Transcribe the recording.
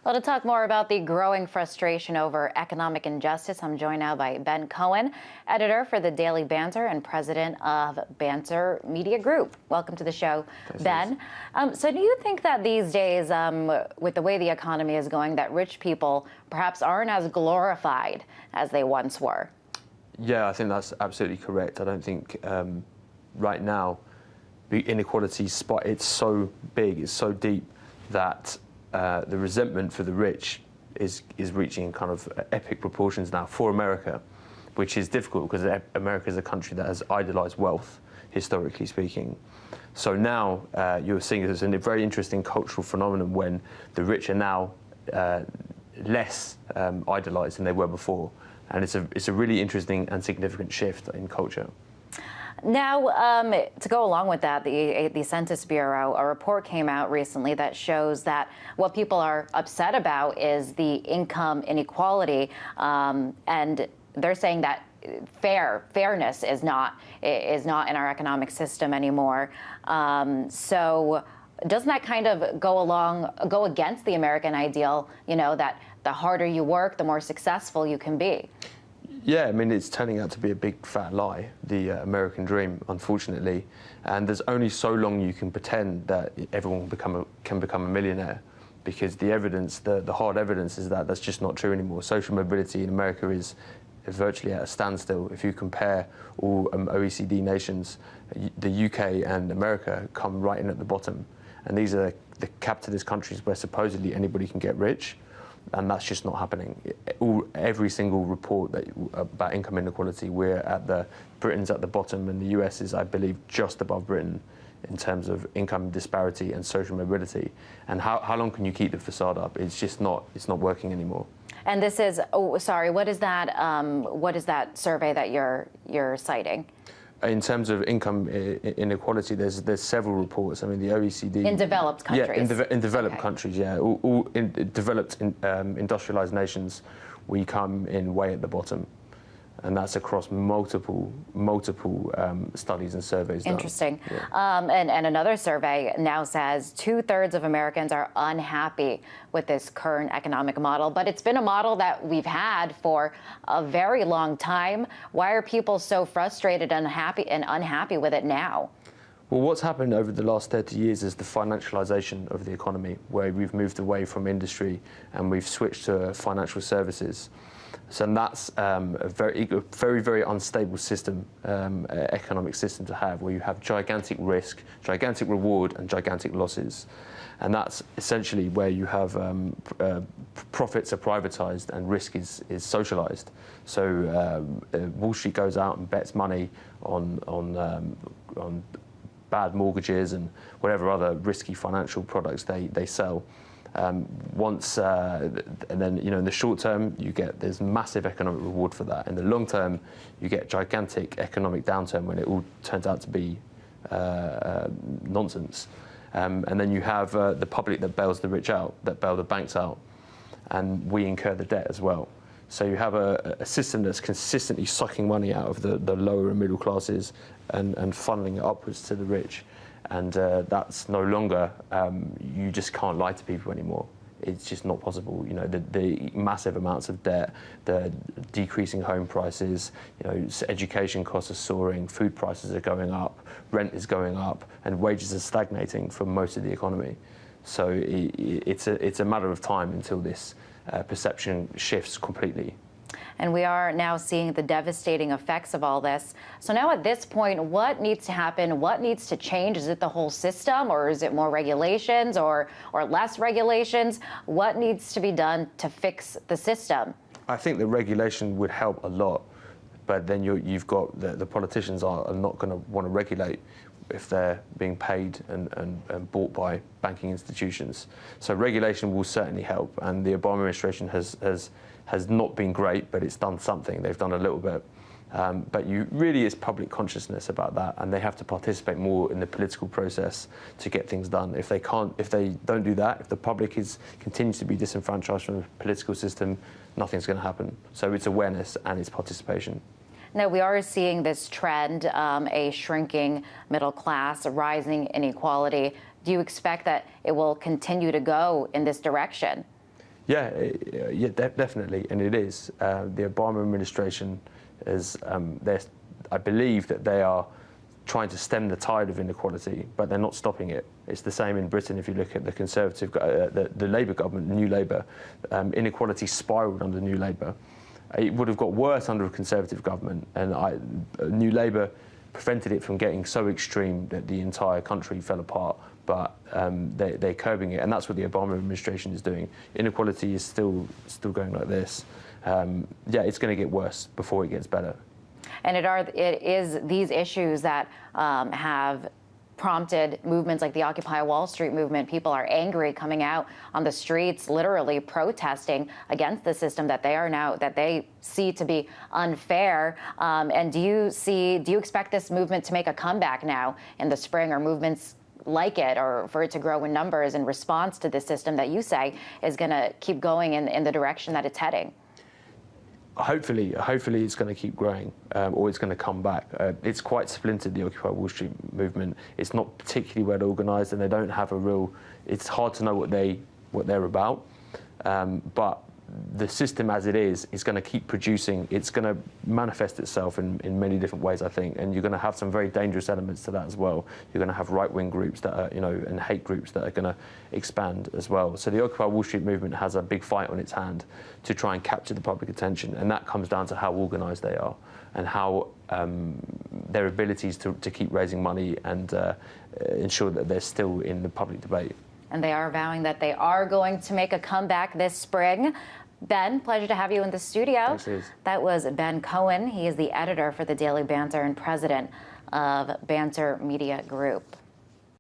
Well, to talk more about the growing frustration over economic injustice, I'm joined now by Ben Cohen, editor for the Daily Banter and president of Banter Media Group. Welcome to the show, Thanks, Ben. So do you think that these days, with the way the economy is going, that rich people perhaps aren't as glorified as they once were? Yeah, I think that's absolutely correct. I don't think right now the inequality spot, it's so big, it's so deep that the resentment for the rich is reaching kind of epic proportions now for America, which is difficult because America is a country that has idolized wealth, historically speaking. So now you're seeing this in a very interesting cultural phenomenon when the rich are now less idolized than they were before. And it's a really interesting and significant shift in culture. Now, to go along with that, the Census Bureau, a report came out recently that shows that what people are upset about is the income inequality, and they're saying that fairness is not in our economic system anymore. So doesn't that kind of go against the American ideal, you know, that the harder you work, the more successful you can be? Yeah, I mean, it's turning out to be a big fat lie, the American dream, unfortunately. And there's only so long you can pretend that everyone can become a millionaire, because the evidence, the hard evidence is that that's just not true anymore. Social mobility in America is virtually at a standstill. If you compare all OECD nations, the UK and America come right in at the bottom. And these are the capitalist countries where supposedly anybody can get rich. And that's just not happening. Every single report about income inequality, Britain's at the bottom, and the US is, I believe, just above Britain in terms of income disparity and social mobility. And how long can you keep the facade up? It's not working anymore. And this is, what is that survey that you're citing? In terms of income inequality, there's several reports. I mean, the OECD... In developed countries? Yeah, in developed countries, yeah. All in developed industrialized nations, we come in way at the bottom. And that's across multiple studies and surveys done. Interesting. Yeah. And another survey now says 2/3 of Americans are unhappy with this current economic model. But it's been a model that we've had for a very long time. Why are people so frustrated and unhappy with it now? Well, what's happened over the last 30 years is the financialization of the economy, where we've moved away from industry and we've switched to financial services. So that's a very unstable system, economic system to have, where you have gigantic risk, gigantic reward, and gigantic losses. And that's essentially where you have profits are privatized and risk is socialized. So Wall Street goes out and bets money on bad mortgages and whatever other risky financial products they sell. And then, you know, in the short term, there's massive economic reward for that. In the long term, you get gigantic economic downturn when it all turns out to be nonsense. And then you have the public that bails the rich out, that bail the banks out, and we incur the debt as well. So you have a system that's consistently sucking money out of the lower and middle classes and funneling it upwards to the rich. And that's no longer, you just can't lie to people anymore. It's just not possible. You know, the massive amounts of debt, the decreasing home prices, you know, education costs are soaring, food prices are going up, rent is going up, and wages are stagnating for most of the economy. So it's a matter of time until this perception shifts completely. And we are now seeing the devastating effects of all this. So now at this point, what needs to happen? What needs to change? Is it the whole system, or is it more regulations or less regulations? What needs to be done to fix the system? I think the regulation would help a lot, but then you've got the politicians are not going to want to regulate if they're being paid and bought by banking institutions. So regulation will certainly help, and the Obama administration has not been great, but it's done something. They've done a little bit. But really is public consciousness about that, and they have to participate more in the political process to get things done. If they don't do that, if the public continues to be disenfranchised from the political system, nothing's going to happen. So it's awareness and it's participation. Now, we are seeing this trend, a shrinking middle class, a rising inequality. Do you expect that it will continue to go in this direction? Definitely, and it is. The Obama administration is, I believe that they are trying to stem the tide of inequality, but they're not stopping it. It's the same in Britain. If you look at the Conservative, the Labour government, New Labour, inequality spiralled under New Labour. It would have got worse under a Conservative government, and New Labour prevented it from getting so extreme that the entire country fell apart. But they're curbing it, and that's what the Obama administration is doing. Inequality is still going like this. It's going to get worse before it gets better. And it is these issues that have prompted movements like the Occupy Wall Street movement. People are angry, coming out on the streets, literally protesting against the system that they see to be unfair. And do you expect this movement to make a comeback now in the spring, or movements like it, or for it to grow in numbers in response to this system that you say is going to keep going in the direction that it's heading? Hopefully it's going to keep growing, or it's going to come back. It's quite splintered, the Occupy Wall Street movement. It's not particularly well organised, and they don't have a real. It's hard to know what they're about. But the system as it is going to keep producing. It's going to manifest itself in many different ways, I think, and you're going to have some very dangerous elements to that as well. You're going to have right-wing groups that are, and hate groups that are going to expand as well. So the Occupy Wall Street movement has a big fight on its hand to try and capture the public attention, and that comes down to how organised they are and how their abilities to keep raising money and ensure that they're still in the public debate. And they are vowing that they are going to make a comeback this spring. Ben, pleasure to have you in the studio. Thanks, Liz. That was Ben Cohen. He is the editor for the Daily Banter and president of Banter Media Group.